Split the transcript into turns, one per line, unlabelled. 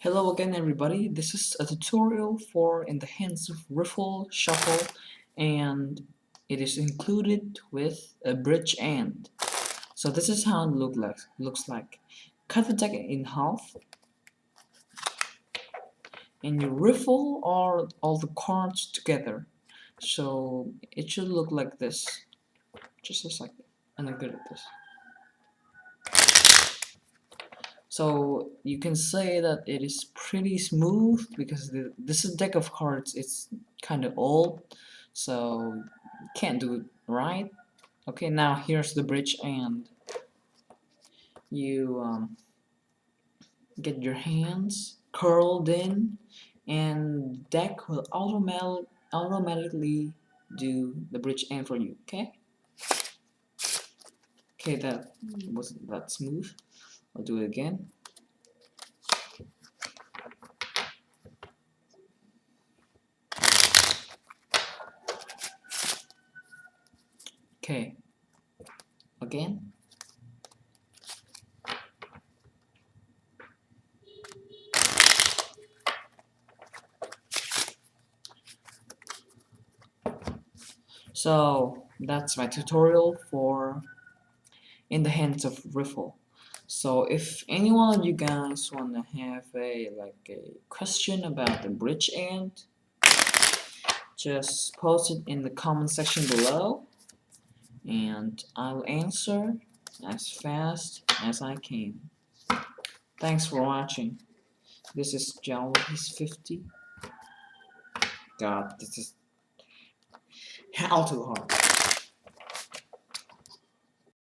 Hello again everybody, this is a tutorial for In the Hands of Riffle Shuffle and it is included with a bridge end. So this is how it looks like. Cut the deck in half and you riffle all the cards together. So it should look like this. Just a second, and I'm good at this. So you can say that it is pretty smooth because this is deck of cards. It's kind of old, so can't do it right. Okay, now here's the bridge, and you get your hands curled in, and deck will automatically do the bridge end for you. Okay, that wasn't that smooth. I'll do it again. Okay, again. So that's my tutorial for In the Hands of Riffle. So if any one of you guys wanna have a question about the bridge end, just post it in the comment section below and I will answer as fast as I can. Thanks for watching. This is Jalwis50. God, this is how too hard.